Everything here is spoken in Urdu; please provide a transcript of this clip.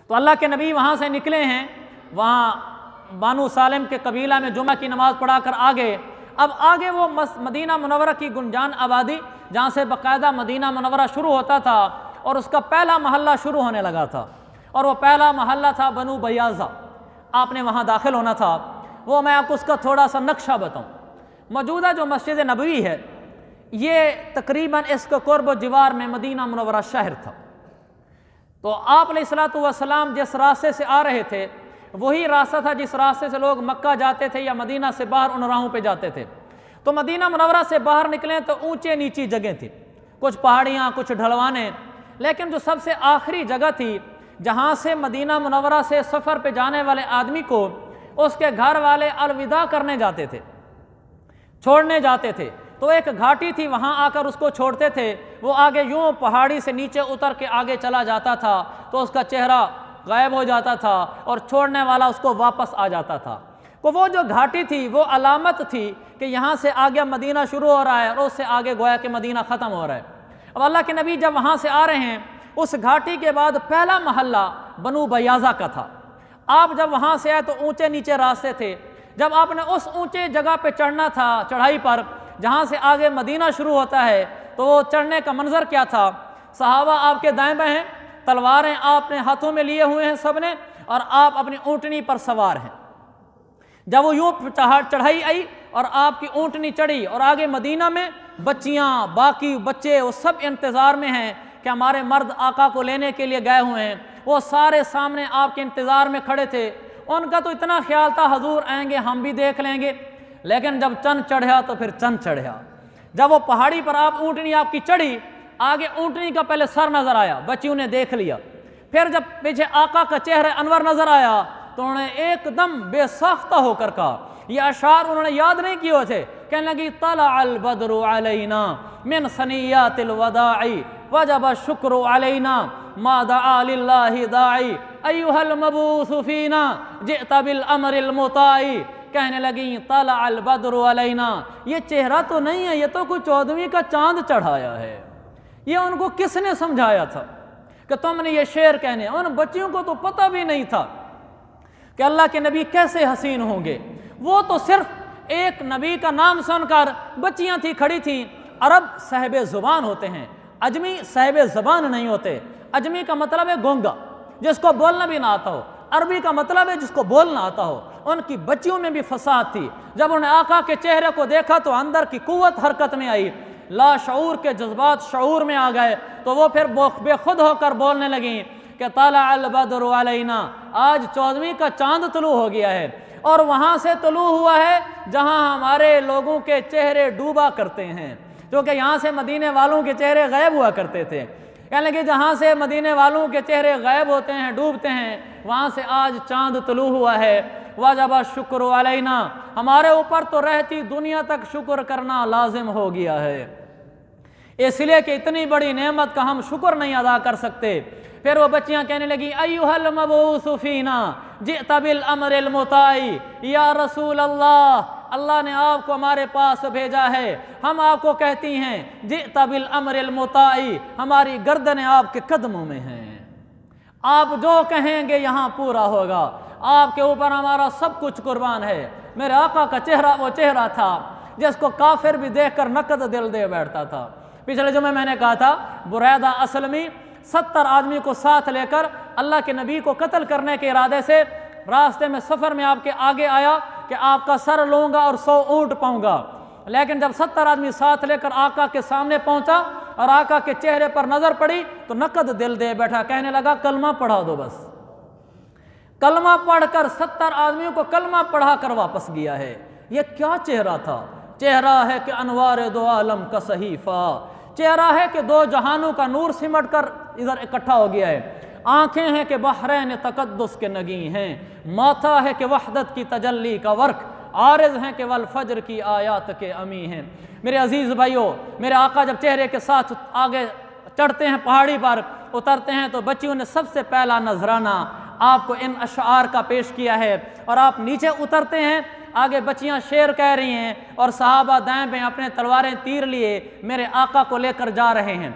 تو اللہ کے نبی وہاں سے نکلے ہیں، وہاں بانو سالم کے قبیلہ میں جمعہ کی نماز پڑھا کر آگے، اب آگے وہ مدینہ منورہ کی گنجان آبادی جہاں سے باقاعدہ مدینہ منورہ شروع ہوتا تھا اور اس کا پہلا محلہ شروع ہونے لگا تھا، اور وہ پہلا محلہ تھا بنو بیاضہ۔ آپ نے وہاں داخل ہونا تھا۔ وہ میں آپ کو اس کا تھوڑا سا نقشہ بتاؤں۔ موجودہ جو مسجد نبوی ہے یہ تقریباً اس کے قرب و جوار میں مدینہ منورہ شہر تھا۔ تو آپ علیہ الصلوۃ والسلام جس راستے سے آ رہے تھے وہی راستہ تھا جس راستے سے لوگ مکہ جاتے تھے یا مدینہ سے باہر ان راہوں پہ جاتے تھے۔ تو مدینہ منورہ سے باہر نکلیں تو اونچے نیچی جگہیں تھیں، کچھ پہاڑیاں، کچھ ڈھلوانے، لیکن جو سب سے آخری جگہ تھی جہاں سے مدینہ منورہ سے سفر پہ جانے والے آدمی کو اس کے گھر والے الوداع کرنے جاتے تھے، چھوڑنے جاتے تھے، تو ایک گھاٹی تھی، وہاں آ کر اس کو چھوڑتے تھے۔ وہ آگے یوں پہاڑی سے نیچے اتر کے آگے چلا جاتا تھا تو اس کا چہرہ غائب ہو جاتا تھا اور چھوڑنے والا اس کو واپس آ جاتا تھا۔ تو وہ جو گھاٹی تھی وہ علامت تھی کہ یہاں سے آگے مدینہ شروع ہو رہا ہے اور اس سے آگے گویا کہ مدینہ ختم ہو رہا ہے۔ اب اللہ کے نبی جب وہاں سے آ رہے ہیں، اس گھاٹی کے بعد پہلا محلہ بنو بیاضہ کا تھا۔ آپ جب وہاں سے آئے تو اونچے نیچے راستے تھے، جب آپ نے اس اونچے جگہ پہ چڑھنا تھا، چڑھائی پر جہاں سے آگے مدینہ شروع ہوتا ہے، تو وہ چڑھنے کا منظر کیا تھا؟ صحابہ آپ کے دائیں بائیں ہیں، تلواریں آپ نے ہاتھوں میں لیے ہوئے ہیں سب نے، اور آپ اپنی اونٹنی پر سوار ہیں۔ جب وہ یوں چڑھائی آئی اور آپ کی اونٹنی چڑھی اور آگے مدینہ میں بچیاں، باقی بچے، وہ سب انتظار میں ہیں کہ ہمارے مرد آقا کو لینے کے لیے گئے ہوئے ہیں، وہ سارے سامنے آپ کے انتظار میں کھڑے تھے۔ ان کا تو اتنا خیال تھا حضور آئیں گے ہم بھی دیکھ لیں گے، لیکن جب چند چڑھا تو پھر چند چڑھا۔ جب وہ پہاڑی پر اونٹنی آپ کی چڑھی، آگے اونٹنی کا پہلے سر نظر آیا، بچیوں نے دیکھ لیا، پھر جب پیچھے آقا کا چہرہ انور نظر آیا تو انہوں نے ایک دم بے ساختہ ہو کر کہا، یہ اشعار انہوں نے یاد نہیں کیے تھے، کہنے لگی طلع البدر علینا من ثنیات الوداع وجب الشکر علینا ما دعا للہ داعی ایھا المبعوث فینا جئت بالامر المطاع۔ کہنے لگی طلع البدر علینا، یہ چہرہ تو نہیں ہے، یہ تو کوئی 14ویں کا چاند چڑھایا ہے۔ یہ ان کو کس نے سمجھایا تھا کہ تم نے یہ شعر کہنے؟ ان بچیوں کو تو پتہ بھی نہیں تھا کہ اللہ کے نبی کیسے حسین ہوں گے۔ وہ تو صرف ایک نبی کا نام سن کر بچیاں تھی کھڑی تھیں۔ عرب صاحب زبان ہوتے ہیں، اجمی صاحب زبان نہیں ہوتے۔ اجمی کا مطلب ہے گونگا، جس کو بولنا بھی نہ آتا ہو۔ عربی کا مطلب ہے جس کو بولنا آتا ہو۔ ان کی بچیوں میں بھی فصاحت تھی۔ جب انہوں نے آقا کے چہرے کو دیکھا تو اندر کی قوت حرکت میں آئی، لا شعور کے جذبات شعور میں آ گئے، تو وہ پھر بے خود ہو کر بولنے لگیں کہ طلع البدر علینا، آج 14ویں کا چاند طلوع ہو گیا ہے، اور وہاں سے طلوع ہوا ہے جہاں ہمارے لوگوں کے چہرے ڈوبا کرتے ہیں، کیونکہ یہاں سے مدینے والوں کے چہرے غائب ہوا کرتے تھے۔ یعنی کہ جہاں سے مدینے والوں کے چہرے غائب ہوتے ہیں، ڈوبتے ہیں، وہاں سے آج چاند طلوع ہوا ہے۔ واجب الشکر علینا، ہمارے اوپر تو رہتی دنیا تک شکر کرنا لازم ہو گیا ہے، اس لیے کہ اتنی بڑی نعمت کا ہم شکر نہیں ادا کر سکتے۔ پھر وہ بچیاں کہنے لگی ایھا المبعوث فینا جئت بالامر المطاع، یا رسول اللہ، اللہ نے آپ کو ہمارے پاس بھیجا ہے، ہم آپ کو کہتی ہیں جئت بالامر المطاع، ہماری گردنیں آپ کے قدموں میں ہیں، آپ جو کہیں گے یہاں پورا ہوگا، آپ کے اوپر ہمارا سب کچھ قربان ہے۔ میرے آقا کا چہرہ وہ چہرہ تھا جس کو کافر بھی دیکھ کر نقد دل دے بیٹھتا تھا۔ پچھلے جمعے میں نے کہا تھا بریدہ اسلمی 70 آدمی کو ساتھ لے کر اللہ کے نبی کو قتل کرنے کے ارادے سے راستے میں سفر میں آپ کے آگے آیا کہ آپ کا سر لوں گا اور 100 اونٹ پاؤں گا، لیکن جب 70 آدمی ساتھ لے کر آقا کے سامنے پہنچا اور آقا کے چہرے پر نظر پڑی تو نقد دل دے بیٹھا، کہنے لگا کلمہ پڑھا دو بس۔ کلمہ پڑھ کر 70 آدمیوں کو کلمہ پڑھا کر واپس گیا ہے۔ یہ کیا چہرہ تھا؟ چہرہ ہے کہ انوار دو عالم کا صحیفہ، چہرہ ہے کہ دو جہانوں کا نور سمٹ کر ادھر اکٹھا ہو گیا ہے، آنکھیں ہیں کہ بحرین تقدس کے نگیں ہیں، ماتھا ہے کہ وحدت کی تجلی کا ورق، عارض ہیں کہ والفجر کی آیات کے امی ہیں۔ میرے عزیز بھائیو، میرے آقا جب چہرے کے ساتھ آگے چڑھتے ہیں پہاڑی پر، اترتے ہیں تو بچیوں نے سب سے پہلا نذرانہ آپ کو ان اشعار کا پیش کیا ہے، اور آپ نیچے اترتے ہیں، آگے بچیاں شعر کہہ رہی ہیں اور صحابہ دائیں بائیں اپنے تلواریں تیر لیے میرے آقا کو لے کر جا رہے ہیں۔